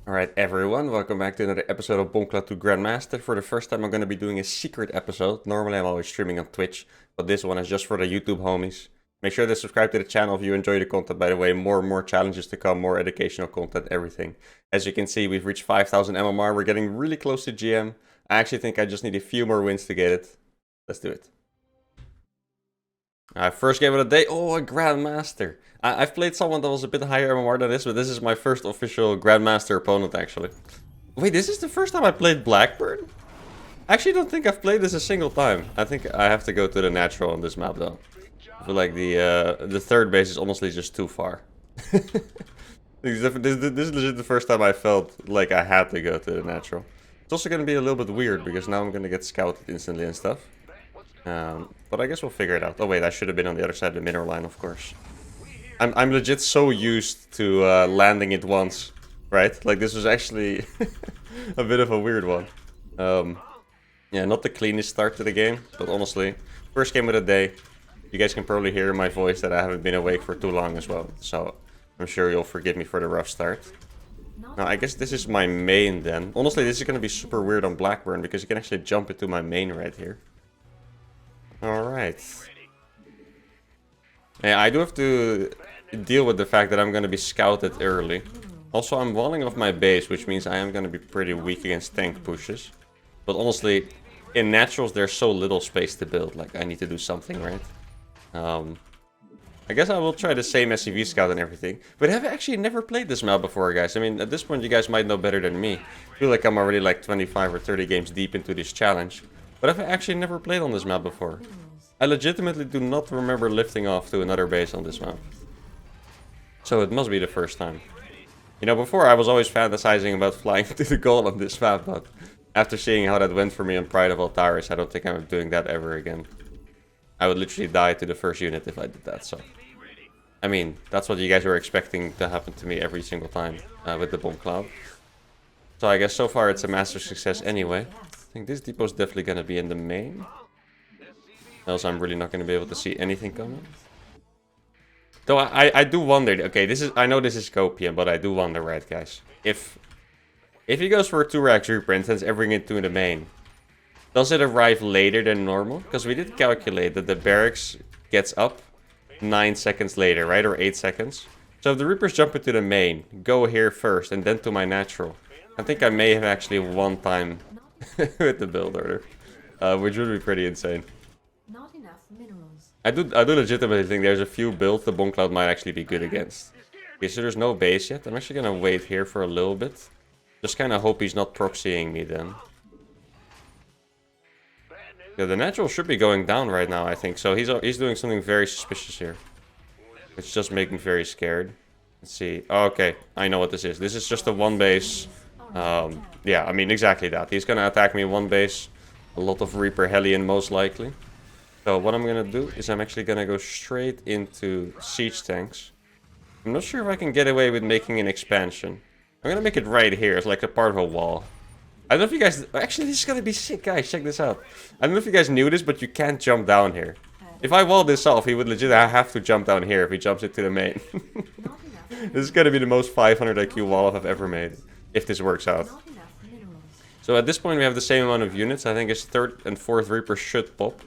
Alright everyone, welcome back to another episode of Bongcloud to Grandmaster. For the first time I'm going to be doing a secret episode. Normally I'm always streaming on Twitch, but this one is just for the YouTube homies. Make sure to subscribe to the channel if you enjoy the content, by the way. More and more challenges to come, more educational content, everything. As you can see, we've reached 5,000 MMR, we're getting really close to GM. I actually think I just need a few more wins to get it. Let's do it. First game of the day. Oh, a Grandmaster. I've played someone that was a bit higher MMR than this, but this is my first official Grandmaster opponent, actually. Wait, this is the first time I played Blackburn? I actually don't think I've played this a single time. I think I have to go to the natural on this map, though. I feel like the third base is honestly just too far. This is legit the first time I felt like I had to go to the natural. It's also going to be a little bit weird, because now I'm going to get scouted instantly and stuff. But I guess we'll figure it out. Oh wait, I should have been on the other side of the mineral line, of course. I'm legit so used to landing it once, right? Like, this was actually a bit of a weird one. Yeah, not the cleanest start to the game, but honestly, first game of the day. You guys can probably hear in my voice that I haven't been awake for too long as well. So I'm sure you'll forgive me for the rough start. Now, I guess this is my main then. Honestly, this is going to be super weird on Blackburn, because you can actually jump into my main right here. Alright. Yeah, I do have to deal with the fact that I'm going to be scouted early. Also, I'm walling off my base, which means I am going to be pretty weak against tank pushes. But honestly, in naturals there's so little space to build. Like, I need to do something, right? I guess I will try the same SCV scout and everything. But I've actually never played this map before, guys. I mean, at this point you guys might know better than me. I feel like I'm already like 25 or 30 games deep into this challenge. But I've actually never played on this map before. I legitimately do not remember lifting off to another base on this map. So it must be the first time. You know, before I was always fantasizing about flying to the goal on this map, but after seeing how that went for me on Pride of Altaris, I don't think I'm doing that ever again. I would literally die to the first unit if I did that, so... I mean, that's what you guys were expecting to happen to me every single time with the Bongcloud. So I guess so far it's a massive success anyway. I think this depot is definitely going to be in the main. Else I'm really not going to be able to see anything coming. Though I do wonder, okay, I know this is copium, but I do wonder, right, guys? If he goes for a 2-rack Reaper and sends everything into the main, does it arrive later than normal? Because we did calculate that the barracks gets up 9 seconds later, right? Or 8 seconds. So if the Reapers jump into the main, go here first, and then to my natural, I think I may have actually won time with the build order. Which would be pretty insane. Not enough minerals. I do legitimately think there's a few builds the Bongcloud might actually be good against. Okay, so there's no base yet. I'm actually gonna wait here for a little bit. Just kind of hope he's not proxying me then. Yeah, the natural should be going down right now, I think. So he's doing something very suspicious here. It's just making me very scared. Let's see. Oh, okay, I know what this is. This is just a one base. Yeah, I mean, exactly that. He's gonna attack me one base. A lot of Reaper Hellion, most likely. So what I'm gonna do is I'm actually gonna go straight into siege tanks. I'm not sure if I can get away with making an expansion. I'm gonna make it right here. It's like a part of a wall. I don't know if you guys... Actually, this is gonna be sick, guys. Check this out. I don't know if you guys knew this, but you can't jump down here. If I wall this off, he would legit have to jump down here if he jumps into the main. This is gonna be the most 500 IQ wall I've ever made. If this works out. So at this point we have the same amount of units. I think his 3rd and 4th Reaper should pop.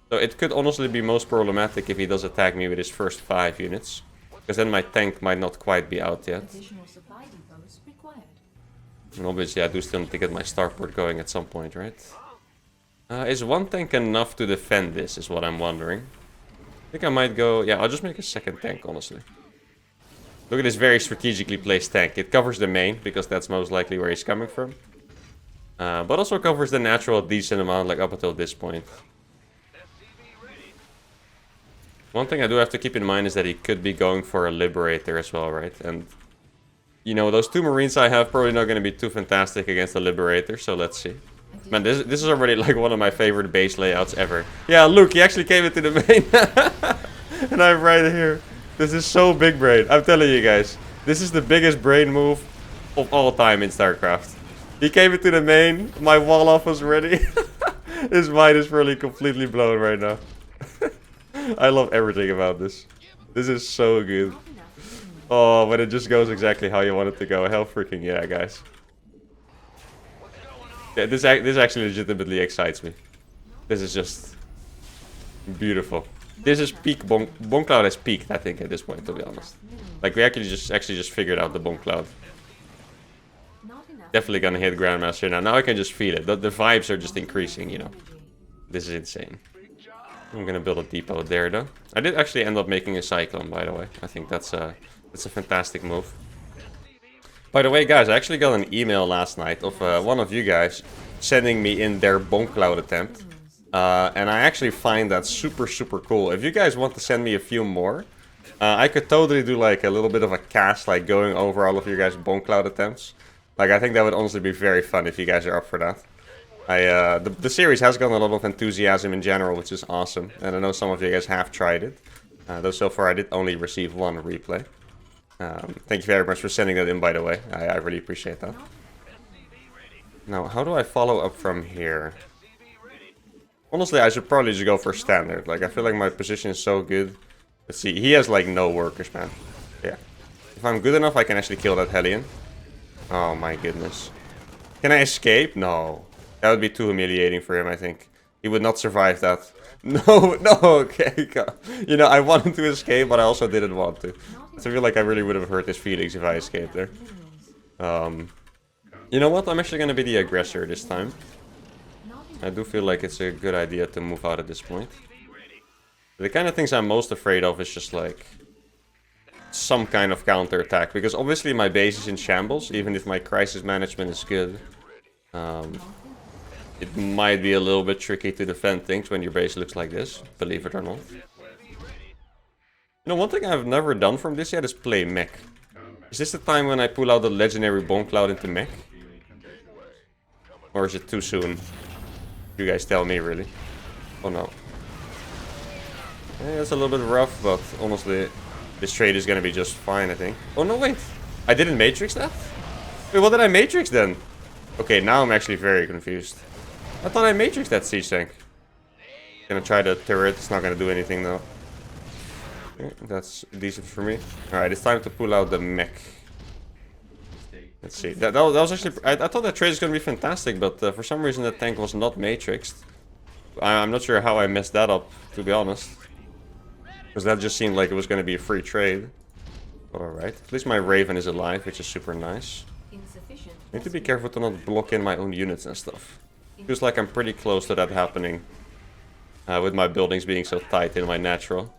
So it could honestly be most problematic if he does attack me with his first 5 units. Because then my tank might not quite be out yet. And obviously I do still need to get my starport going at some point, right? Is one tank enough to defend this, is what I'm wondering. I think I might go... Yeah, I'll just make a 2nd tank, honestly. Look at this very strategically placed tank. It covers the main, because that's most likely where he's coming from. But also covers the natural a decent amount, like up until this point. One thing I do have to keep in mind is that he could be going for a Liberator as well, right? And, you know, those 2 Marines I have probably not going to be too fantastic against the Liberator, so let's see. Man, this is already like one of my favorite base layouts ever. Yeah, look, he actually came into the main. And I'm right here. This is so big brain. I'm telling you guys, this is the biggest brain move of all time in StarCraft. He came into the main, my walloff was ready. His mind is really completely blown right now. I love everything about this. This is so good. Oh, but it just goes exactly how you want it to go. Hell freaking yeah, guys. Yeah, this actually legitimately excites me. This is just beautiful. This is peak Bongcloud has peaked, I think, at this point, to be honest. Like, we actually just figured out the Bongcloud. Definitely gonna hit Grandmaster now. Now I can just feel it. The vibes are just increasing, you know. This is insane. I'm gonna build a depot there, though. I did actually end up making a cyclone, by the way. I think that's a fantastic move. By the way, guys, I actually got an email last night of one of you guys sending me in their Bongcloud attempt. And I actually find that super, super cool. If you guys want to send me a few more, I could totally do like a little bit of a cast, like going over all of your guys' Bongcloud attempts. Like, I think that would honestly be very fun if you guys are up for that. The series has gotten a lot of enthusiasm in general, which is awesome. And I know some of you guys have tried it. Though so far I did only receive one replay. Thank you very much for sending that in, by the way. I really appreciate that. Now, how do I follow up from here? Honestly, I should probably just go for standard. Like, I feel like my position is so good. Let's see, he has like no workers, man. Yeah. If I'm good enough, I can actually kill that Hellion. Oh my goodness. Can I escape? No. That would be too humiliating for him, I think. He would not survive that. No, no, okay. You know, I wanted to escape, but I also didn't want to. So I feel like I really would have hurt his feelings if I escaped there. You know what? I'm actually going to be the aggressor this time. I do feel like it's a good idea to move out at this point. The kind of things I'm most afraid of is just like some kind of counterattack. Because obviously my base is in shambles, even if my crisis management is good. It might be a little bit tricky to defend things when your base looks like this, believe it or not. You know, one thing I've never done from this yet is play Mech. Is this the time when I pull out the legendary Bongcloud into Mech? Or is it too soon? You guys tell me, really. Oh no. Yeah, it's a little bit rough, but honestly, this trade is gonna be just fine, I think. Oh no, wait. I didn't Matrix that? Wait, what did I Matrix then? Okay, now I'm actually very confused. I thought I Matrixed that siege tank. Gonna try the turret, it's not gonna do anything though. Okay, that's decent for me. Alright, it's time to pull out the Mech. Let's see. That was actually... I thought that trade was gonna be fantastic, but for some reason that tank was not Matrixed. I'm not sure how I messed that up, to be honest. Because that just seemed like it was gonna be a free trade. Alright, at least my Raven is alive, which is super nice. I need to be careful to not block in my own units and stuff. Feels like I'm pretty close to that happening. With my buildings being so tight in my natural.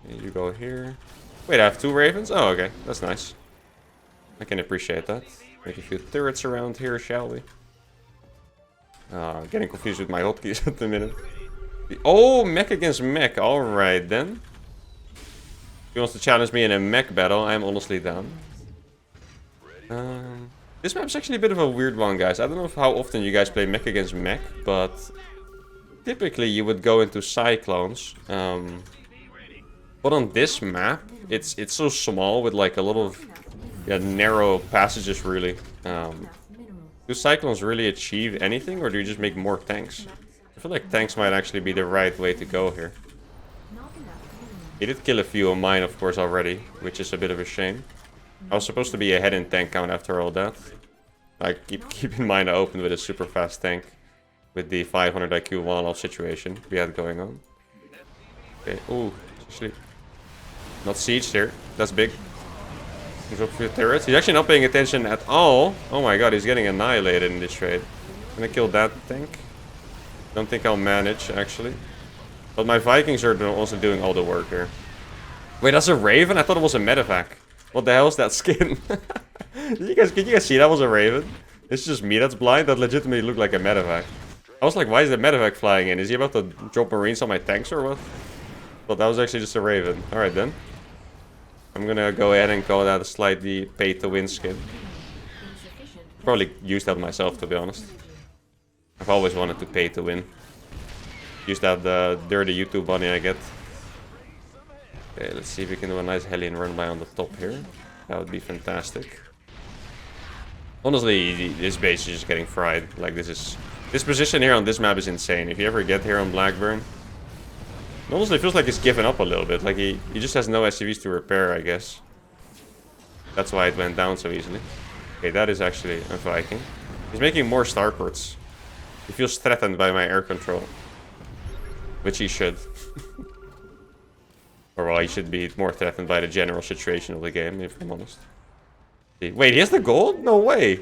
Okay, you go here. Wait, I have 2 Ravens? Oh, okay. That's nice. I can appreciate that. Make a few turrets around here, shall we? Getting confused with my hotkeys at the minute. Oh, Mech against Mech. Alright then. If he wants to challenge me in a Mech battle, I'm honestly down. This map's actually a bit of a weird one, guys. I don't know how often you guys play Mech against Mech, but typically you would go into Cyclones. But on this map, it's so small with like a lot of narrow passages, really. Do Cyclones really achieve anything, or do you just make more tanks? I feel like tanks might actually be the right way to go here. He did kill a few of mine, of course, already, which is a bit of a shame. I was supposed to be ahead in tank count after all that. I keep in mind I opened with a super fast tank with the 500 IQ walloff situation we had going on. Okay, ooh, actually not sieged here. That's big. He's up for turrets. He's actually not paying attention at all. Oh my god, he's getting annihilated in this trade. Gonna kill that tank. Don't think I'll manage, actually. But my Vikings are also doing all the work here. Wait, that's a Raven? I thought it was a medevac. What the hell is that skin? Can you guys see that was a Raven? It's just me that's blind. That legitimately looked like a medevac. I was like, why is the medevac flying in? Is he about to drop marines on my tanks or what? But that was actually just a Raven. Alright then. I'm gonna go ahead and call that a slightly pay-to-win skin. Probably used that myself, to be honest. I've always wanted to pay to win. Use that dirty YouTube money I get. Okay, let's see if we can do a nice Hellion run by on the top here. That would be fantastic. Honestly, this base is just getting fried. Like, this position here on this map is insane. If you ever get here on Blackburn, It honestly feels like he's given up a little bit. Like he just has no SCVs to repair, I guess. That's why it went down so easily. Okay, that is actually a Viking. He's making more starports. He feels threatened by my air control. Which he should. Or well, he should be more threatened by the general situation of the game, if I'm honest. Wait, he has the gold? No way!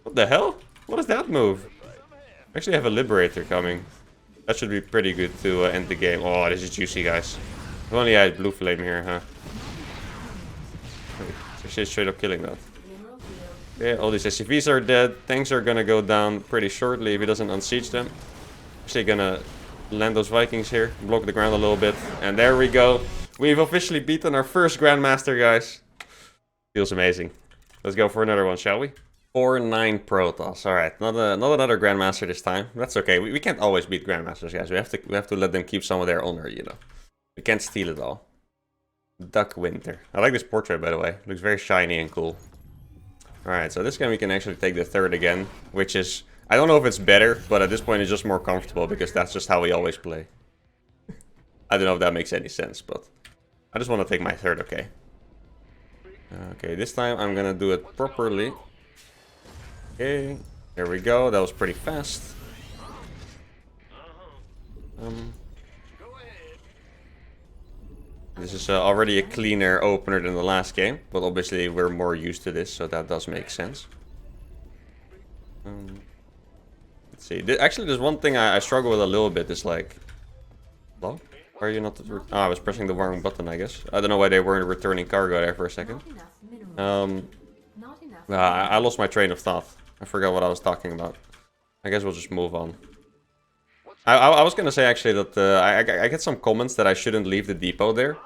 What the hell? What is that move? I actually have a Liberator coming. That should be pretty good to end the game. Oh, this is juicy, guys. If only I had Blue Flame here, huh? It's actually straight up killing that. Yeah, all these SCVs are dead. Tanks are gonna go down pretty shortly if he doesn't unsiege them. Actually gonna land those Vikings here, block the ground a little bit. And there we go. We've officially beaten our first Grandmaster, guys. Feels amazing. Let's go for another one, shall we? 4-9 Protoss. Alright, not another Grandmaster this time. That's okay. We can't always beat Grandmasters, guys. We have to let them keep some of their honor, you know. We can't steal it all. Duck Winter. I like this portrait, by the way. Looks very shiny and cool. Alright, so this game we can actually take the third again, which is... I don't know if it's better, but at this point it's just more comfortable because that's just how we always play. I don't know if that makes any sense, but... I just want to take my third, okay? Okay, this time I'm gonna do it properly. Okay, there we go. That was pretty fast. This is already a cleaner opener than the last game, but obviously we're more used to this, so that does make sense. Let's see. Actually, there's one thing I struggle with a little bit. Is like, hello? Why are you not? Oh, I was pressing the wrong button, I guess. I don't know why they weren't returning cargo there for a second. I lost my train of thought. I forgot what I was talking about. I guess we'll just move on. I was gonna say actually that I get some comments that I shouldn't leave the depot there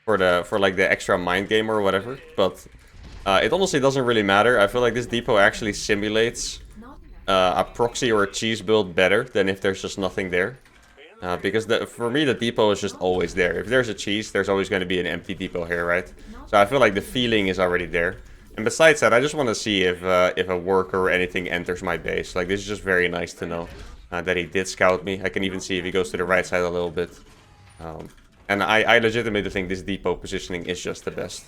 for like the extra mind game or whatever, but it honestly doesn't really matter. I feel like this depot actually simulates a proxy or a cheese build better than if there's just nothing there. Because for me the depot is just always there. If there's a cheese, there's always going to be an empty depot here, right? So I feel like the feeling is already there. And besides that, I just want to see if a worker or anything enters my base. Like, this is just very nice to know that he did scout me. I can even see if he goes to the right side a little bit. And I legitimately think this depot positioning is just the best.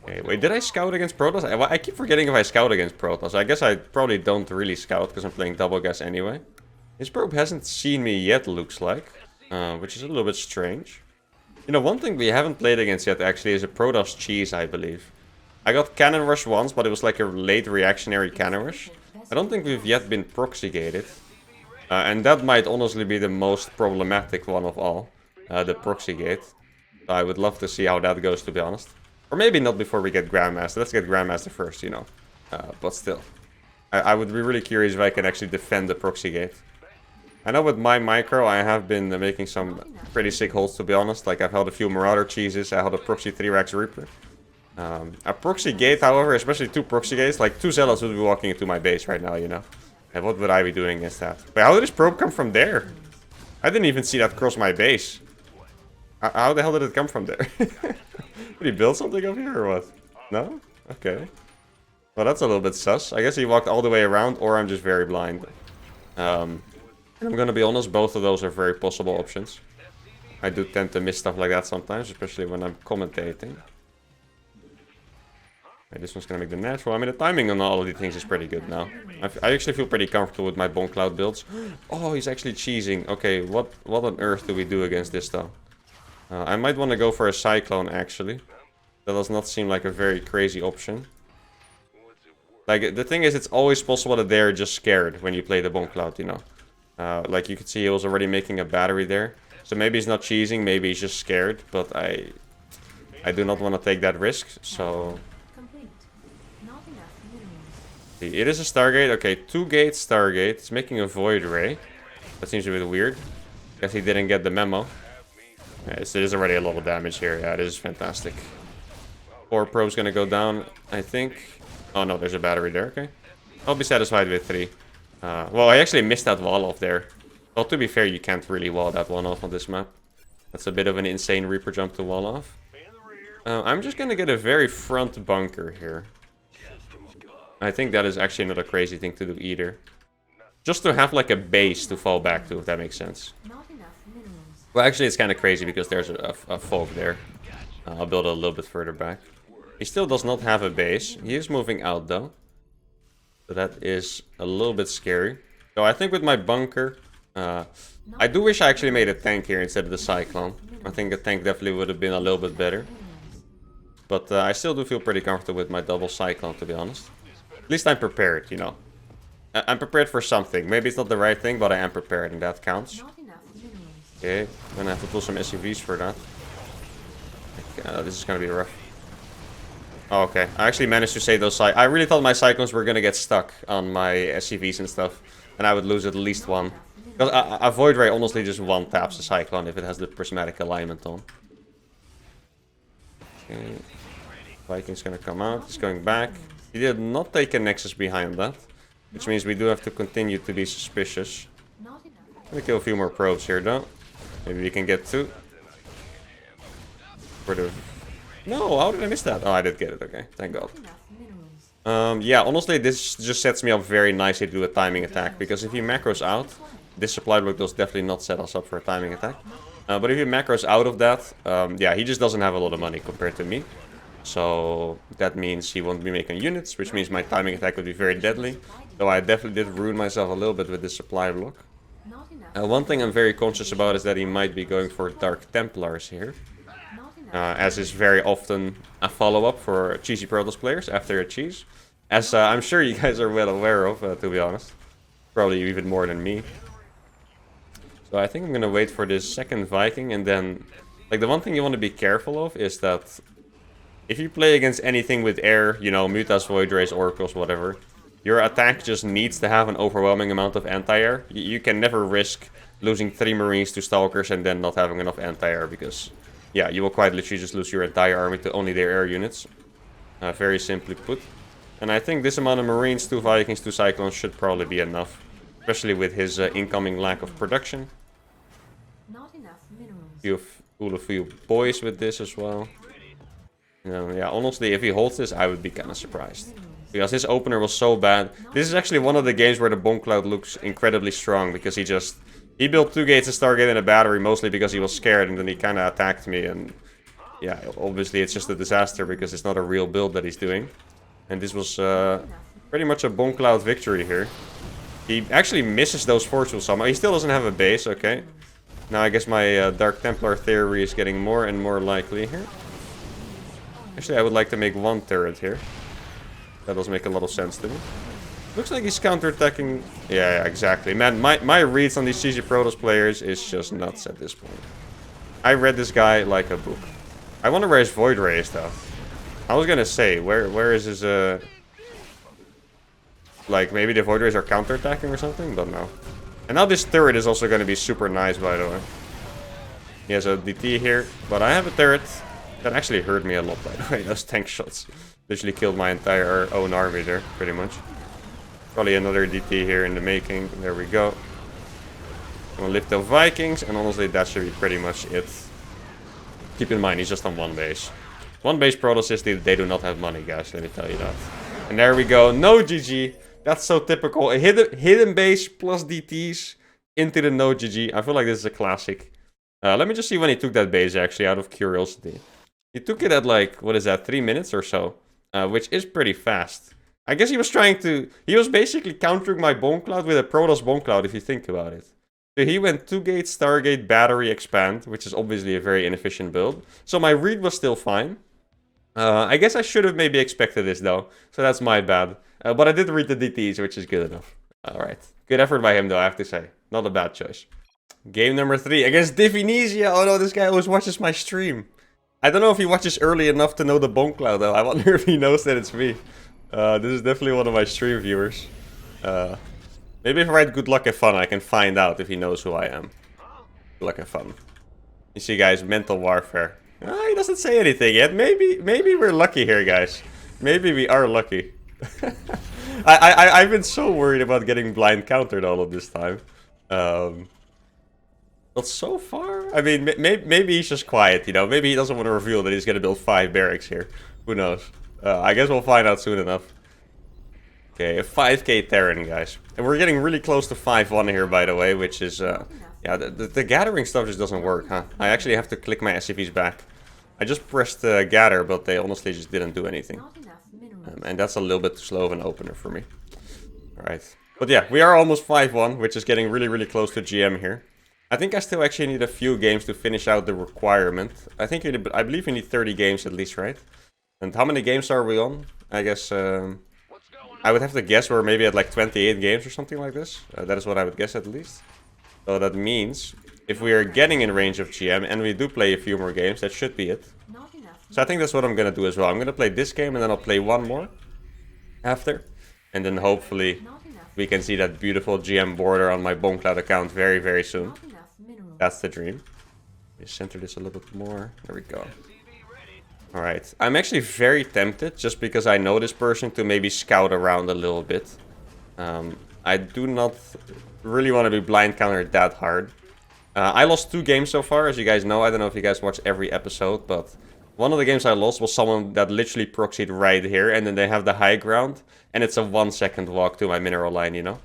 Okay, wait, did I scout against Protoss? I keep forgetting if I scout against Protoss. I guess I probably don't really scout because I'm playing double gas anyway. His probe hasn't seen me yet, looks like. Which is a little bit strange. You know, one thing we haven't played against yet actually is a Protoss cheese, I believe. I got Cannon Rush once, but it was like a late reactionary Cannon Rush. I don't think we've yet been proxy gated. And that might honestly be the most problematic one of all. The proxy gate. So I would love to see how that goes, to be honest. Or maybe not before we get Grandmaster. Let's get Grandmaster first, you know. But still. I would be really curious if I can actually defend the proxy gate. I know with my micro, I have been making some pretty sick holds, to be honest. Like, I've held a few Marauder cheeses. I held a proxy 3-Rax Reaper. A proxy gate, however, especially 2 proxy gates, like 2 Zealots would be walking into my base right now, you know. And what would I be doing against that? But how did this probe come from there? I didn't even see that cross my base. How the hell did it come from there? Did he build something up here or what? No? Okay. Well, that's a little bit sus. I guess he walked all the way around, or I'm just very blind. I'm gonna be honest, both of those are very possible options. I do tend to miss stuff like that sometimes, especially when I'm commentating. Okay, this one's gonna make the natural. I mean, the timing on all of these things is pretty good now. I actually feel pretty comfortable with my Bongcloud builds. Oh, he's actually cheesing. Okay, what on earth do we do against this, though? I might want to go for a Cyclone, actually. That does not seem like a very crazy option. Like, the thing is, it's always possible that they're just scared when you play the Bongcloud, you know. Like you could see he was already making a battery there. So maybe he's not cheesing, maybe he's just scared. But I do not want to take that risk, so... See, it is a Stargate. Okay, 2 gates Stargate. It's making a Void Ray. That seems a bit weird. Guess he didn't get the memo. Yeah, so there's already a lot of damage here. Yeah, this is fantastic. 4 probes gonna go down, I think. Oh no, there's a battery there, okay. I'll be satisfied with 3. Well, I actually missed that wall off there. Well, to be fair, you can't really wall that one off on this map. That's a bit of an insane Reaper jump to wall off. I'm just gonna get a very front bunker here. I think that is actually not a crazy thing to do either. Just to have like a base to fall back to, if that makes sense. Well, actually, it's kind of crazy because there's a folk there. I'll build it a little bit further back. He still does not have a base. He is moving out, though. So that is a little bit scary. So I think with my bunker... I do wish I actually made a tank here instead of the Cyclone. I think a tank definitely would have been a little bit better. But I still do feel pretty comfortable with my double Cyclone, to be honest. At least I'm prepared, you know. I'm prepared for something. Maybe it's not the right thing, but I am prepared, and that counts. Okay, I'm gonna have to pull some SUVs for that. This is gonna be rough. Oh, okay, I actually managed to save those. I really thought my Cyclones were gonna get stuck on my SUVs and stuff, and I would lose at least one. Because a Void Ray honestly just one taps a Cyclone if it has the prismatic alignment on. Okay. Viking's gonna come out, he's going back. He did not take a Nexus behind that, which means we do have to continue to be suspicious. Let me kill a few more probes here though. Maybe we can get two. For the... No, how did I miss that? Oh, I did get it, okay, thank god. Yeah, honestly this just sets me up very nicely to do a timing attack, because if he macros out, this supply block does definitely not set us up for a timing attack. But if he macros out of that, yeah, he just doesn't have a lot of money compared to me. So that means he won't be making units, which means my timing attack would be very deadly. So I definitely did ruin myself a little bit with this supply block. One thing I'm very conscious about is that he might be going for Dark Templars here. As is very often a follow-up for cheesy Protoss players after a cheese. As I'm sure you guys are well aware of, to be honest. Probably even more than me. So I think I'm gonna wait for this second Viking, and then... Like, the one thing you want to be careful of is that... If you play against anything with air, you know, Mutas, Void Rays, Oracles, whatever... Your attack just needs to have an overwhelming amount of anti-air. You can never risk losing 3 Marines to Stalkers and then not having enough anti-air, because... Yeah, you will quite literally just lose your entire army to only their air units. Very simply put. And I think this amount of Marines, 2 Vikings, 2 Cyclones should probably be enough. Especially with his incoming lack of production. Not enough minerals. Pull a few boys with this as well. Yeah, honestly, if he holds this, I would be kind of surprised. Because his opener was so bad. This is actually one of the games where the Bongcloud looks incredibly strong. Because he built 2 gates, a Stargate, and a battery, mostly because he was scared, and then he kind of attacked me. And yeah, obviously it's just a disaster because it's not a real build that he's doing. And this was pretty much a Bongcloud victory here. He actually misses those fortunes somehow. He still doesn't have a base, okay. Now I guess my Dark Templar theory is getting more and more likely here. Actually, I would like to make 1 turret here. That does make a lot of sense to me. Looks like he's counterattacking. Yeah, exactly. Man, my reads on these CG Protoss players is just nuts at this point. I read this guy like a book. I wonder where his Void Ray is, though. I was gonna say, where is his, like, maybe the Void Rays are counterattacking or something? But no. And now this turret is also gonna be super nice, by the way. He has a DT here, but I have a turret that actually hurt me a lot, by the way. Those tank shots literally killed my entire own army there, pretty much. Probably another DT here in the making. There we go. I'm gonna lift the Vikings, and honestly, that should be pretty much it. Keep in mind, he's just on 1 base. 1 base Protoss, they do not have money, guys, let me tell you that. And there we go. No GG. That's so typical. A hidden base plus DTs into the no GG. I feel like this is a classic. Let me just see when he took that base, actually, out of curiosity. He took it at, like, what is that, 3 minutes or so? Which is pretty fast. I guess he was trying to... He was basically countering my Bongcloud with a Protoss Bongcloud, if you think about it. So he went 2 gates, Stargate, battery, expand, which is obviously a very inefficient build. So my read was still fine. I guess I should have maybe expected this, though. So that's my bad. But I did read the DTs, which is good enough. Alright. Good effort by him, though, I have to say. Not a bad choice. Game number 3 against Divinesia. Oh no, this guy always watches my stream. I don't know if he watches early enough to know the Bongcloud, though. I wonder if he knows that it's me. This is definitely one of my stream viewers. Maybe if I write good luck and fun, I can find out if he knows who I am. Good luck and fun. You see, guys, mental warfare. He doesn't say anything yet. Maybe we're lucky here, guys. Maybe we are lucky. I've been so worried about getting blind countered all of this time. But so far, I mean, maybe he's just quiet, you know. Maybe he doesn't want to reveal that he's going to build 5 barracks here. Who knows? I guess we'll find out soon enough. Okay, a 5k Terran, guys. And we're getting really close to 5-1 here, by the way, which is Yeah, the gathering stuff just doesn't work, huh? I actually have to click my SCVs back. I just pressed gather, but they honestly just didn't do anything. Not enough minerals. And that's a little bit too slow of an opener for me. Alright. But yeah, we are almost 5-1, which is getting really, really close to GM here. I think I still actually need a few games to finish out the requirement. I believe you need 30 games at least, right? And how many games are we on? I guess, I would have to guess we're maybe at like 28 games or something like this. That is what I would guess at least. So that means if we are getting in range of GM and we do play a few more games, that should be it. Not enough. So I think that's what I'm going to do as well. I'm going to play this game and then I'll play one more after. And then hopefully Not enough. we can see that beautiful GM border on my Bongcloud account very, very soon. Not enough minerals. That's the dream. Let me center this a little bit more. There we go. Alright. I'm actually very tempted, just because I know this person, to maybe scout around a little bit. I do not really want to be blind countered that hard. I lost 2 games so far, as you guys know. I don't know if you guys watch every episode, but one of the games I lost was someone that literally proxied right here, and then they have the high ground, and it's a 1-second walk to my mineral line, you know?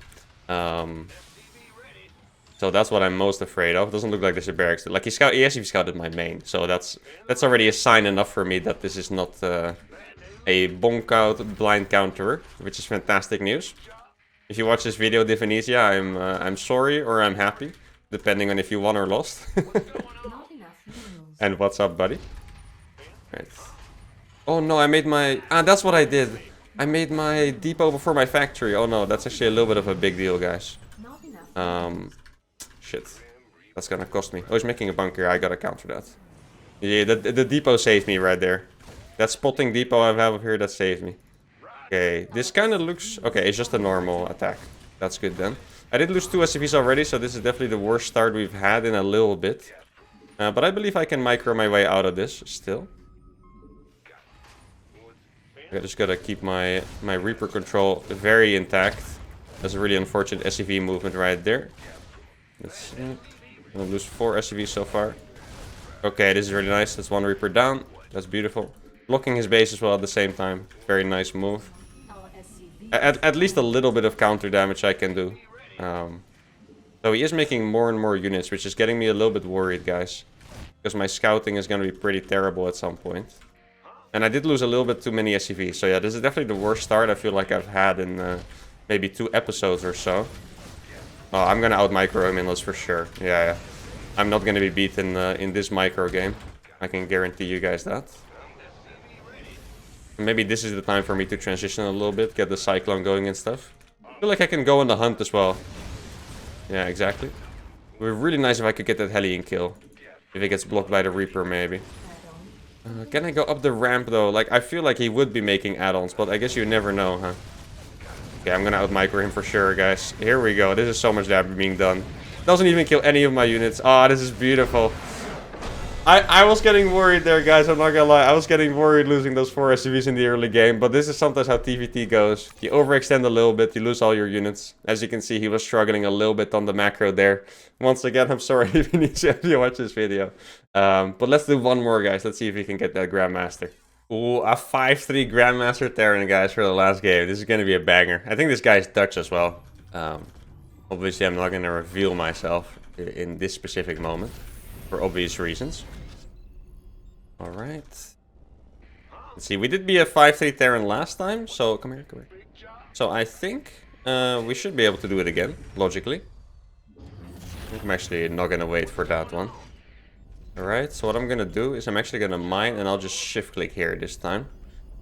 So that's what I'm most afraid of. It doesn't look like there's a barracks. Like he actually scouted my main, so that's already a sign enough for me that this is not a Bongcloud blind counterer, which is fantastic news. If you watch this video, Divinesia, I'm sorry or I'm happy, depending on if you won or lost. Not enough minerals. And what's up, buddy? Right. Oh no, I made my... that's what I did. I made my depot before my factory. Oh no, that's actually a little bit of a big deal, guys. Not enough. Shit. That's gonna cost me. Oh, he's making a bunker. I gotta counter that. Yeah, the depot saved me right there. That spotting depot I have here, that saved me. Okay, this kind of looks... Okay, it's just a normal attack. That's good then. I did lose 2 SCVs already, so this is definitely the worst start we've had in a little bit. But I believe I can micro my way out of this still. I just gotta keep my Reaper control very intact. That's a really unfortunate SCV movement right there. Let's see. I'm gonna lose 4 SCVs so far. Okay, this is really nice. That's 1 Reaper down. That's beautiful. Blocking his base as well at the same time. Very nice move. Our SCV. At least a little bit of counter damage I can do. So he is making more and more units, which is getting me a little bit worried, guys. Because my scouting is going to be pretty terrible at some point. And I did lose a little bit too many SCVs. So yeah, this is definitely the worst start I feel like I've had in maybe 2 episodes or so. Oh, I'm going to out-micro him in this for sure. Yeah. I'm not going to be beaten in this micro game. I can guarantee you guys that. Maybe this is the time for me to transition a little bit, get the Cyclone going and stuff. I feel like I can go on the hunt as well. Yeah, exactly. It would be really nice if I could get that Hellion kill. If it gets blocked by the Reaper, maybe. Can I go up the ramp, though? Like, I feel like he would be making add-ons, but I guess you never know, huh? Okay, I'm gonna out-micro him for sure, guys. Here we go. This is so much damage being done. Doesn't even kill any of my units. Oh, this is beautiful. I was getting worried there, guys. I'm not gonna lie. I was getting worried losing those 4 SCVs in the early game. But this is sometimes how TVT goes. You overextend a little bit, you lose all your units. As you can see, he was struggling a little bit on the macro there. Once again, I'm sorry if you need to watch this video. But let's do one more, guys. Let's see if we can get that Grandmaster. Ooh, a 5-3 Grandmaster Terran, guys, for the last game. This is gonna be a banger. I think this guy is Dutch as well. Obviously, I'm not gonna reveal myself in this specific moment. For obvious reasons. Alright. Let's see, we did be a 5-3 Terran last time, so come here. So I think we should be able to do it again, logically. I'm actually not gonna wait for that one. Alright, so what I'm gonna do is I'm actually gonna mine and I'll just shift click here this time.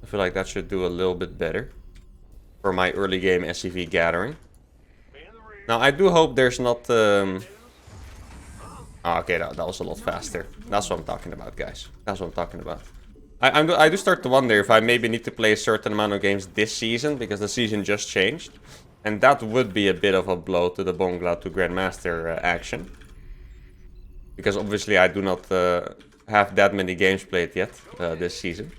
I feel like that should do a little bit better for my early game SCV gathering. Now I do hope there's not... Oh, okay, that was a lot faster. That's what I'm talking about, guys. That's what I'm talking about. I do start to wonder if I maybe need to play a certain amount of games this season, because the season just changed. And that would be a bit of a blow to the Bongcloud to Grandmaster action. Because obviously I do not have that many games played yet this season.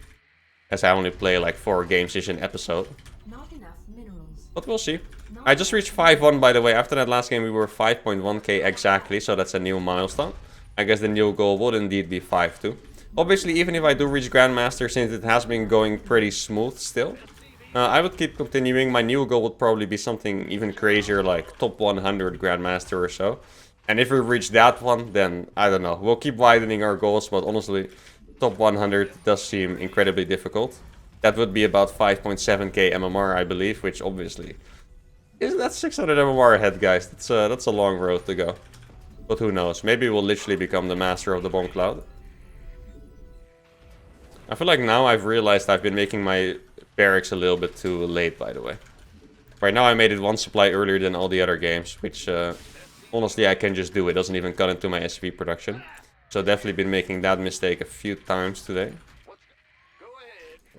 As I only play like 4 games each an episode. Not enough minerals. But we'll see. I just reached 5-1, by the way. After that last game, we were 5.1k exactly, so that's a new milestone. I guess the new goal would indeed be 5-2. Obviously, even if I do reach Grandmaster, since it has been going pretty smooth still, I would keep continuing. My new goal would probably be something even crazier, like top 100 Grandmaster or so. And if we reach that one, then I don't know. We'll keep widening our goals, but honestly, top 100 does seem incredibly difficult. That would be about 5.7k MMR, I believe, which obviously is that 600 MMR ahead, guys. That's a long road to go. But who knows? Maybe we'll literally become the master of the Bongcloud. I feel like now I've realized I've been making my barracks a little bit too late, by the way. Right now I made it one supply earlier than all the other games, which honestly I can just do. It doesn't even cut into my SV production. So definitely been making that mistake a few times today.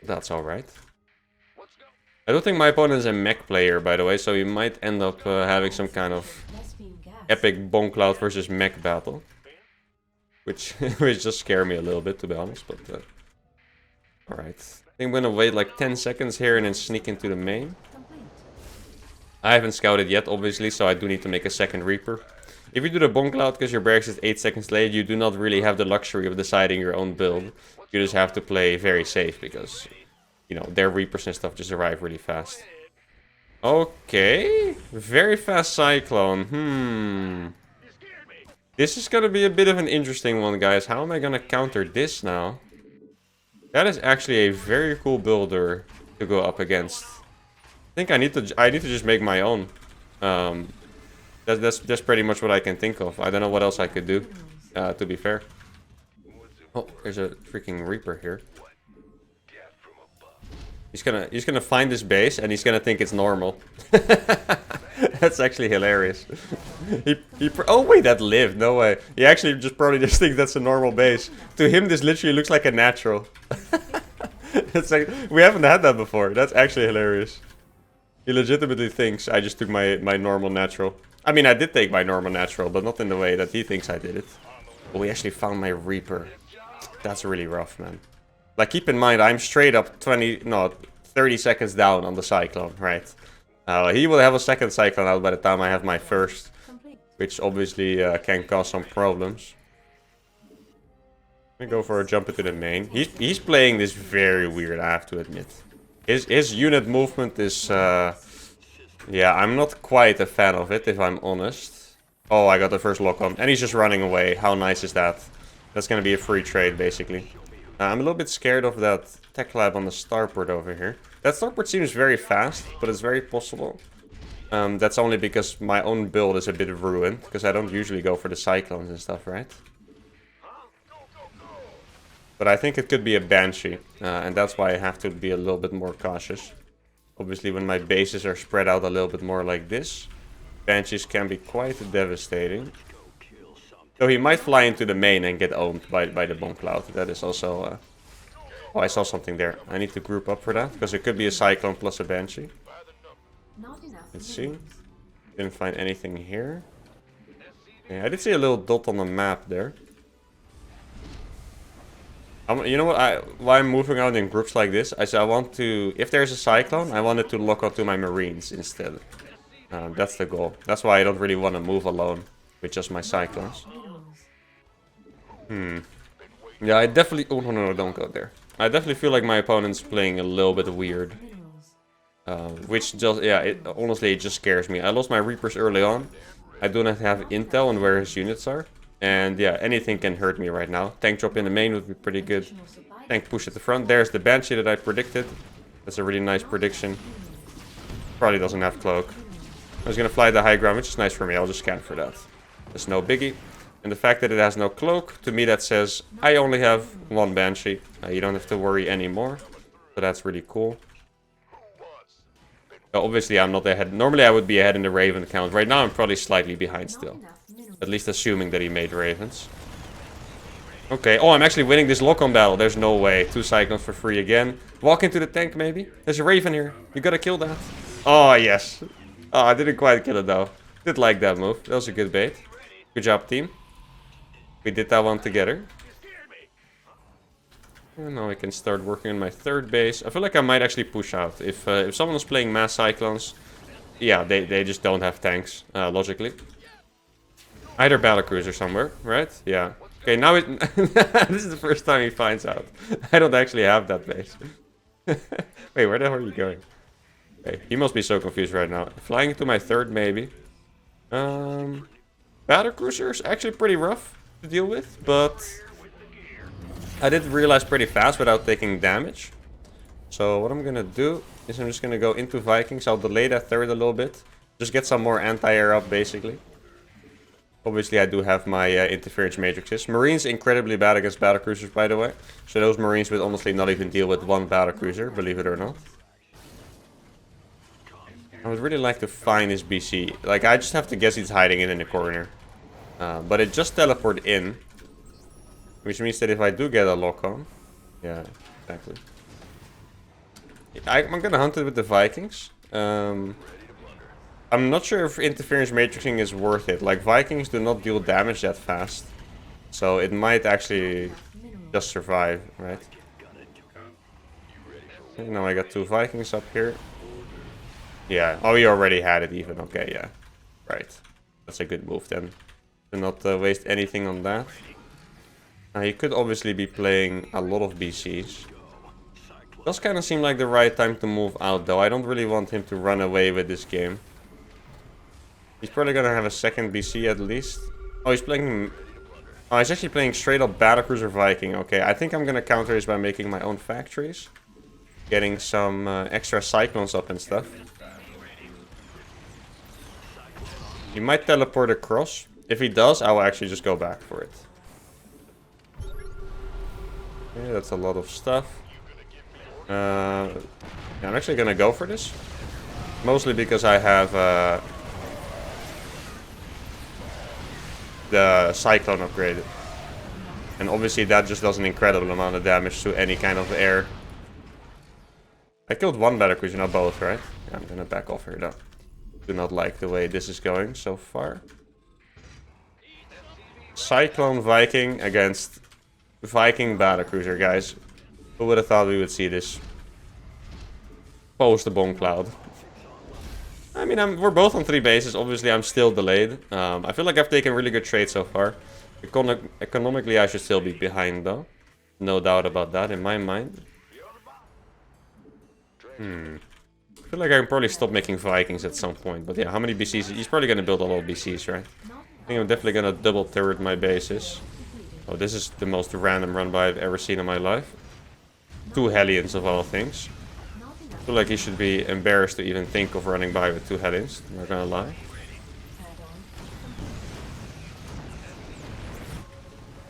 That's alright. I don't think my opponent is a Mech player, by the way, so he might end up having some kind of epic Bongcloud versus Mech battle. Which just scare me a little bit, to be honest, but... Alright. I think I'm gonna wait like 10 seconds here and then sneak into the main. I haven't scouted yet, obviously, so I do need to make a second Reaper. If you do the Bongcloud because your barracks is 8 seconds late, you do not really have the luxury of deciding your own build. You just have to play very safe because, you know, their Reapers and stuff just arrive really fast. Okay. Very fast Cyclone. This is gonna be a bit of an interesting one, guys. How am I gonna counter this now? That is actually a very cool builder to go up against. I think I need to just make my own. That's pretty much what I can think of. I don't know what else I could do, to be fair. Oh, there's a freaking Reaper here. He's gonna find this base and he's gonna think it's normal. That's actually hilarious. Oh wait, that lived. No way. He actually probably just thinks that's a normal base. To him, this literally looks like a natural. It's like we haven't had that before. That's actually hilarious. He legitimately thinks I just took my normal natural. I mean, I did take my normal natural, but not in the way that he thinks I did it. But we actually found my Reaper. That's really rough, man. Like, keep in mind, I'm straight up 30 seconds down on the Cyclone, right? He will have a second Cyclone out by the time I have my first. Which obviously can cause some problems. I'm gonna go for a jump into the main. He's playing this very weird, I have to admit. His unit movement is... yeah, I'm not quite a fan of it, if I'm honest. Oh, I got the first lock on. And he's just running away. How nice is that? That's gonna be a free trade, basically. I'm a little bit scared of that tech lab on the starport over here. That starport seems very fast, but it's very possible. That's only because my own build is a bit ruined. Because I don't usually go for the Cyclones and stuff, right? But I think it could be a Banshee. And that's why I have to be a little bit more cautious. Obviously, when my bases are spread out a little bit more like this, Banshees can be quite devastating. So he might fly into the main and get owned by the Bongcloud. That is also... Oh, I saw something there. I need to group up for that, because it could be a Cyclone plus a Banshee. Let's see. Didn't find anything here. Yeah, I did see a little dot on the map there. You know what? Why I'm moving out in groups like this? I said I want to... If there's a Cyclone, I want it to lock onto my Marines instead. That's the goal. That's why I don't really want to move alone with just my Cyclones. Yeah, I definitely... Oh, no, don't go there. I definitely feel like my opponent's playing a little bit weird. Which just... Yeah, honestly, it just scares me. I lost my Reapers early on. I do not have intel on where his units are. And yeah, anything can hurt me right now. Tank drop in the main would be pretty good. Tank push at the front. There's the Banshee that I predicted. That's a really nice prediction. Probably doesn't have cloak. I was gonna fly the high ground, which is nice for me. I'll just scan for that. That's no biggie. And the fact that it has no cloak, to me that says I only have one Banshee. You don't have to worry anymore. So that's really cool. Obviously I'm not ahead. Normally I would be ahead in the Raven count. Right now I'm probably slightly behind still. At least assuming that he made Ravens. Okay. Oh, I'm actually winning this lock-on battle. There's no way. 2 Cyclones for free again. Walk into the tank, maybe. There's a Raven here. You gotta kill that. Oh, yes. Oh, I didn't quite kill it, though. Did like that move. That was a good bait. Good job, team. We did that one together. And now I can start working on my third base. I feel like I might actually push out. If someone is playing mass Cyclones, yeah, they just don't have tanks, logically. Either battlecruiser somewhere, right? Yeah. Okay, now it... This is the first time he finds out. I don't actually have that base. Wait, where the hell are you going? Okay, he must be so confused right now. Flying into my third, maybe. Battlecruiser is actually pretty rough to deal with, but I did realize pretty fast without taking damage. So what I'm gonna do is I'm just gonna go into Vikings. I'll delay that third a little bit. Just get some more anti-air up, basically. Obviously, I do have my interference matrices. Marines incredibly bad against battlecruisers, by the way. So those Marines would honestly not even deal with one battlecruiser, believe it or not. I would really like to find his BC. Like, I just have to guess he's hiding it in the corner. But it just teleported in. Which means that if I do get a lock on... Yeah, exactly. I'm gonna hunt it with the Vikings. I'm not sure if interference matrixing is worth it. Like, Vikings do not deal damage that fast. So it might actually just survive, right? Okay, now I got 2 Vikings up here. Yeah, oh, he already had it even. Okay, yeah. Right. That's a good move then. To not waste anything on that. Now, he could obviously be playing a lot of BCs. Does kind of seem like the right time to move out, though. I don't really want him to run away with this game. He's probably gonna have a second BC at least. Oh, he's playing... Oh, he's actually playing straight up Battlecruiser Viking. Okay, I think I'm gonna counter this by making my own factories. Getting some extra Cyclones up and stuff. He might teleport across. If he does, I will actually just go back for it. Okay, that's a lot of stuff. Yeah, I'm actually gonna go for this. Mostly because I have the Cyclone upgraded. And obviously that just does an incredible amount of damage to any kind of air. I killed one battlecruiser, not both, right? Yeah, I'm gonna back off here though. Do not like the way this is going so far. Cyclone Viking against Viking battlecruiser, guys. Who would have thought we would see this? Post the Bongcloud. I mean, we're both on 3 bases. Obviously, I'm still delayed. I feel like I've taken really good trades so far. Economically, I should still be behind, though. No doubt about that in my mind. I feel like I can probably stop making Vikings at some point. But yeah, how many BCs? He's probably going to build a lot of BCs, right? I think I'm definitely going to double turret my bases. Oh, this is the most random run by I've ever seen in my life. 2 Hellions of all things. I feel like he should be embarrassed to even think of running by with 2 Hellions. I'm not gonna lie.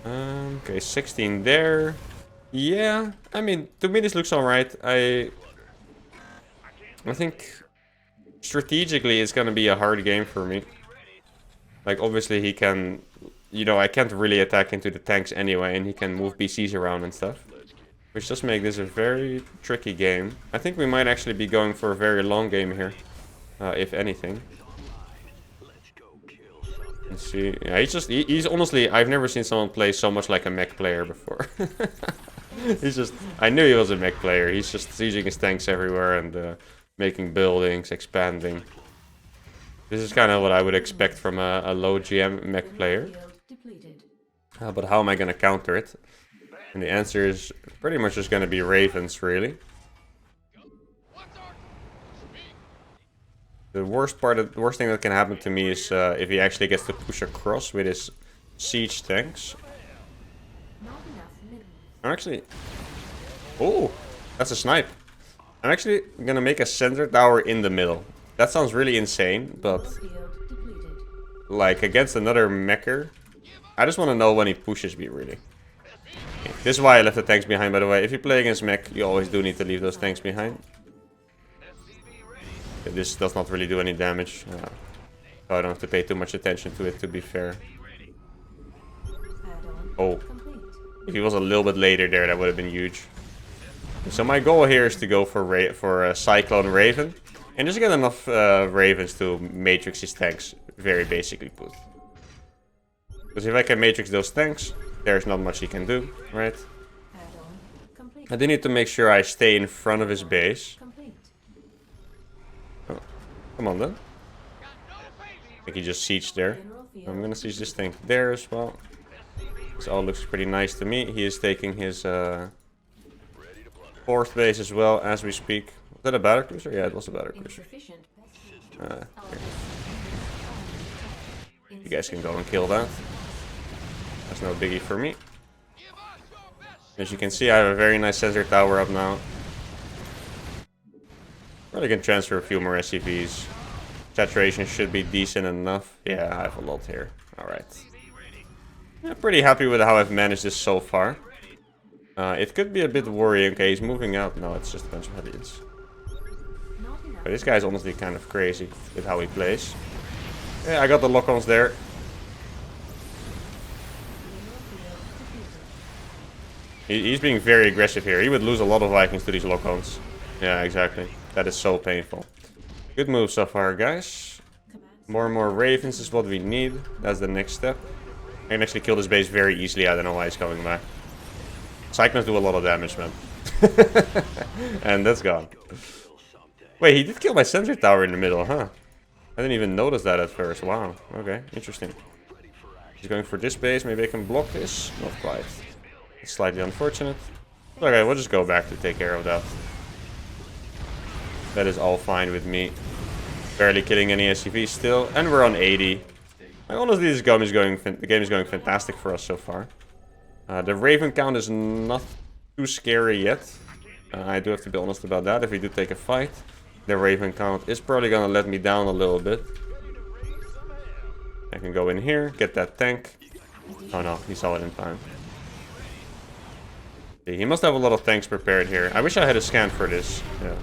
Okay, 16 there. Yeah, I mean, to me this looks alright. I think strategically it's gonna be a hard game for me. Like, obviously he can... You know, I can't really attack into the tanks anyway, and he can move BCs around and stuff. Which does make this a very tricky game. I think we might actually be going for a very long game here. If anything. Let's see. Yeah, he's honestly... I've never seen someone play so much like a mech player before. He's just... I knew he was a mech player. He's just sieging his tanks everywhere and making buildings, expanding. This is kind of what I would expect from a low GM mech player. But how am I going to counter it? And the answer is pretty much just going to be Ravens, really. The worst thing that can happen to me is if he actually gets to push across with his siege tanks. I'm actually... Oh, that's a snipe. I'm actually going to make a center tower in the middle. That sounds really insane, but... Like, against another mecher... I just want to know when he pushes me, really. Okay, this is why I left the tanks behind, by the way. If you play against mech, you always do need to leave those tanks behind. Okay, this does not really do any damage. So I don't have to pay too much attention to it, to be fair. Oh. If he was a little bit later there, that would have been huge. So my goal here is to go for a Cyclone Raven. And just get enough Ravens to matrix his tanks, very basically put. Because if I can matrix those tanks, there's not much he can do, right? I do need to make sure I stay in front of his base. Oh, come on then. I think he just sieged there. I'm gonna siege this tank there as well. This all looks pretty nice to me. He is taking his 4th base as well as we speak. Was that a battlecruiser? Yeah, it was a battlecruiser. You guys can go and kill that. That's no biggie for me. As you can see, I have a very nice sensor tower up now. Probably can transfer a few more SCVs. Saturation should be decent enough. Yeah, I have a lot here. Alright. I'm pretty happy with how I've managed this so far. It could be a bit worrying. Okay, he's moving out. No, it's just a bunch of idiots. But this guy's honestly kind of crazy with how he plays. Yeah, I got the lock-ons there. He's being very aggressive here. He would lose a lot of Vikings to these lock-ons. Yeah, exactly. That is so painful. Good move so far, guys. More and more Ravens is what we need. That's the next step. I can actually kill this base very easily. I don't know why he's coming back. Cyclones do a lot of damage, man. And that's gone. Wait, he did kill my sensor tower in the middle, huh? I didn't even notice that at first. Wow. Okay, interesting. He's going for this base. Maybe I can block this. Not quite. It's slightly unfortunate. Okay, we'll just go back to take care of that. That is all fine with me. Barely killing any SCVs still. And we're on 80. Honestly, the game is going fantastic for us so far. The Raven count is not too scary yet. I do have to be honest about that. If we do take a fight, the Raven count is probably going to let me down a little bit. I can go in here, get that tank. Oh no, he saw it in time. He must have a lot of tanks prepared here. I wish I had a scan for this. Yeah.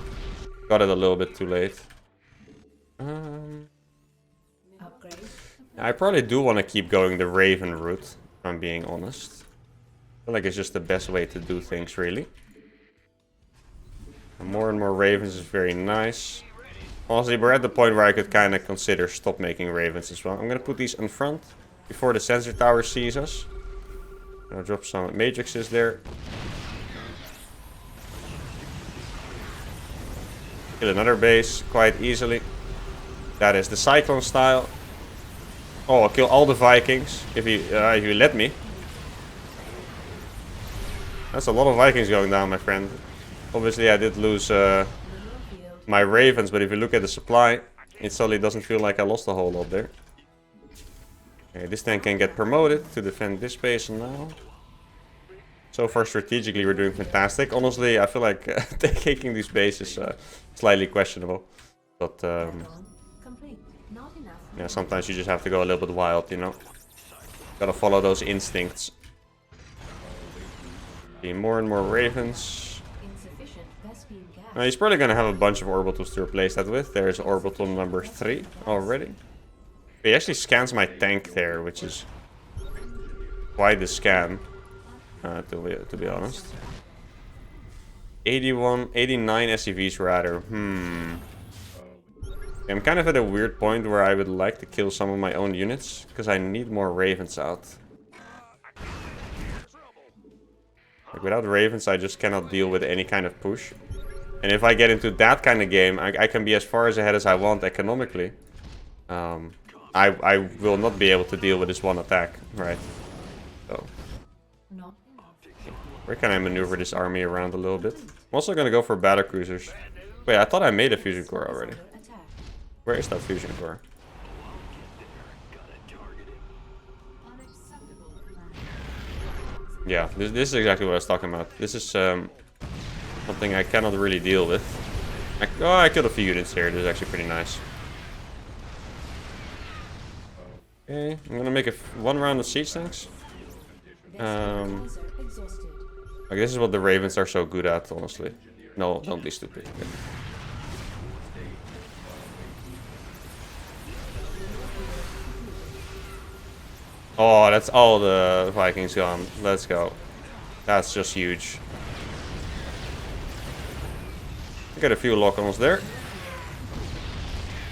Got it a little bit too late. I probably do want to keep going the Raven route, if I'm being honest. I feel like it's just the best way to do things, really. And more Ravens is very nice. Honestly, we're at the point where I could kind of consider stop making Ravens as well. I'm going to put these in front before the sensor tower sees us. I'll drop some matrixes there. Kill another base quite easily. That is the Cyclone style. Oh, I'll kill all the Vikings if you let me. That's a lot of Vikings going down, my friend. Obviously, I did lose my Ravens, but if you look at the supply, it suddenly doesn't feel like I lost a whole lot there. Okay, this tank can get promoted to defend this base now. So far, strategically, we're doing fantastic. Honestly, I feel like taking these bases is slightly questionable. But, yeah, sometimes you just have to go a little bit wild, you know. Gotta follow those instincts. See more and more Ravens. He's probably gonna have a bunch of orbitals to replace that with. There's orbital number 3 already. He actually scans my tank there, which is quite the scan, to be honest. 89 SCVs rather. I'm kind of at a weird point where I would like to kill some of my own units, because I need more Ravens out. Like, without Ravens, I just cannot deal with any kind of push. And if I get into that kind of game, I can be as far as ahead as I want economically. I will not be able to deal with this one attack, right? So, where can I maneuver this army around a little bit? I'm also going to go for battle cruisers. Wait, I thought I made a fusion core already. Where is that fusion core? Yeah, this is exactly what I was talking about. This is something I cannot really deal with. I killed a few units here. This is actually pretty nice. Okay, I'm gonna make one round of siege tanks. Like, this is what the Ravens are so good at, honestly. No, don't be stupid. Okay. Oh, that's all the Vikings gone. Let's go. That's just huge. Get a few lock-ons there.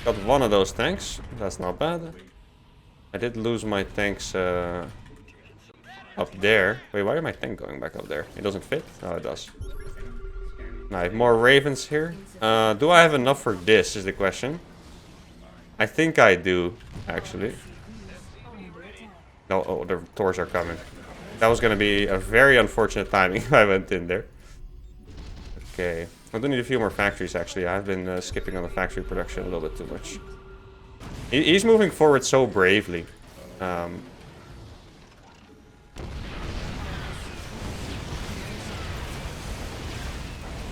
Got one of those tanks. That's not bad. I did lose my tanks up there. Wait, why is my tank going back up there? It doesn't fit? Oh, it does. I have more Ravens here. Do I have enough for this is the question. I think I do, actually. No, oh, the Thors are coming. That was going to be a very unfortunate timing if I went in there. Okay. I do need a few more factories, actually. I've been skipping on the factory production a little bit too much. He's moving forward so bravely.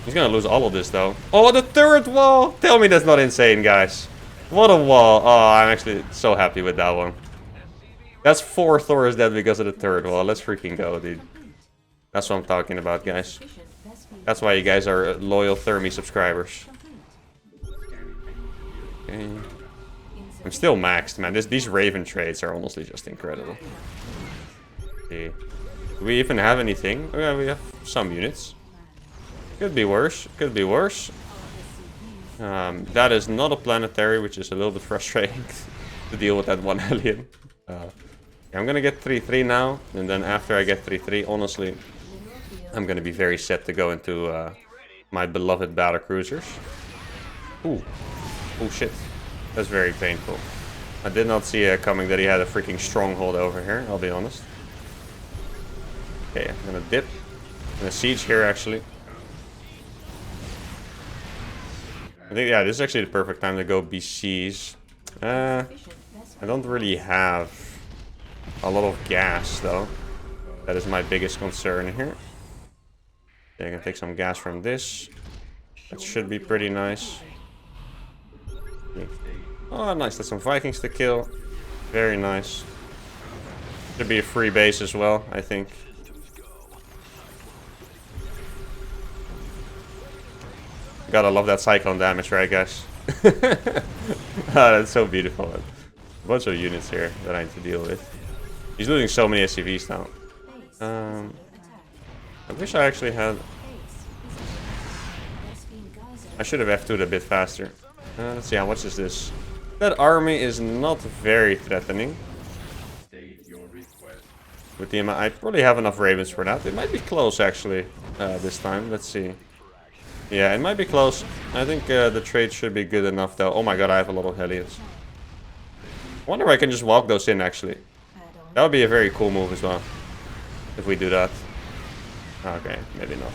He's gonna lose all of this though. Oh, the turret wall! Tell me that's not insane, guys. What a wall. Oh, I'm actually so happy with that one. That's 4 Thors dead because of the turret wall. Let's freaking go, dude. That's what I'm talking about, guys. That's why you guys are loyal Thermi subscribers. Okay. I'm still maxed, man. These Raven trades are honestly just incredible. Okay. Do we even have anything? Oh, yeah, we have some units. Could be worse. Could be worse. That is not a planetary, which is a little bit frustrating to deal with that one alien. I'm gonna get 3-3 now, and then after I get 3-3, honestly, I'm gonna be very set to go into my beloved battle cruisers. Ooh. Oh shit. That's very painful. I did not see it coming that he had a freaking stronghold over here, I'll be honest. Okay, I'm gonna dip. I'm gonna siege here actually. I think, yeah, this is actually the perfect time to go BCs. I don't really have a lot of gas, though. That is my biggest concern here. Okay, I can take some gas from this. That should be pretty nice. Oh, nice. There's some Vikings to kill. Very nice. Should be a free base as well, I think. Gotta love that cyclone damage, right, guys? Oh, that's so beautiful. A bunch of units here that I need to deal with. He's losing so many SCVs now. I wish I actually had... I should have F2'd a bit faster. Let's see, how much is this? That army is not very threatening. With the I probably have enough Ravens for that. It might be close, actually, this time. Let's see. Yeah, it might be close. I think the trade should be good enough, though. Oh my god, I have a lot of Hellions. I wonder if I can just walk those in, actually. That would be a very cool move as well. If we do that. Okay, maybe not.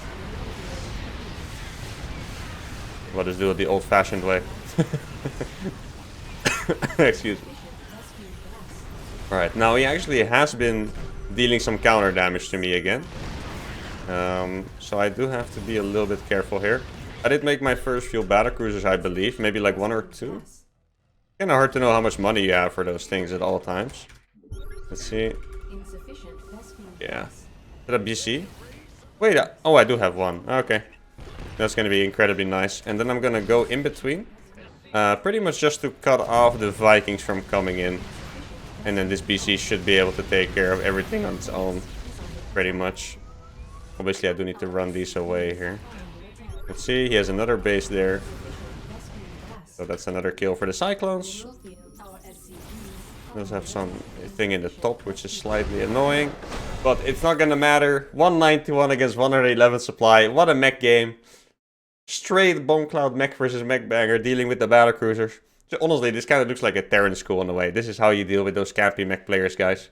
We'll just do it the old-fashioned way. Excuse me. Alright, now he actually has been dealing some counter damage to me again. So I do have to be a little bit careful here. I did make my first few battlecruisers, I believe. Maybe like 1 or 2. Kind of hard to know how much money you have for those things at all times. Let's see. Yeah. Is that a BC? Wait, oh, I do have 1. Okay. That's going to be incredibly nice. And then I'm going to go in between. Pretty much just to cut off the Vikings from coming in. And then this BC should be able to take care of everything on its own. Pretty much. Obviously, I do need to run these away here. Let's see, he has another base there. So that's another kill for the Cyclones. Does have some thing in the top, which is slightly annoying. But it's not gonna matter. 191 against 111 supply. What a mech game. Straight Bongcloud mech versus mech banger, dealing with the battlecruisers. So honestly, this kind of looks like a Terran school in a way. This is how you deal with those campy mech players, guys.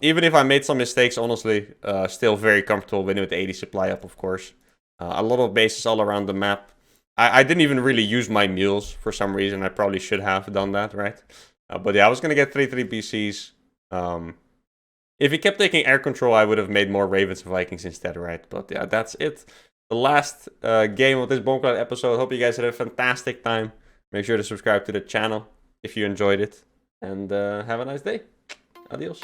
Even if I made some mistakes, honestly, still very comfortable winning with the 80 supply up, of course. A lot of bases all around the map. I didn't even really use my mules for some reason. I probably should have done that, right? But yeah, I was going to get 3-3 BCs. If he kept taking air control, I would have made more Ravens and Vikings instead, right? But yeah, that's it. The last game of this Bongcloud episode. Hope you guys had a fantastic time. Make sure to subscribe to the channel if you enjoyed it. And have a nice day. Adios.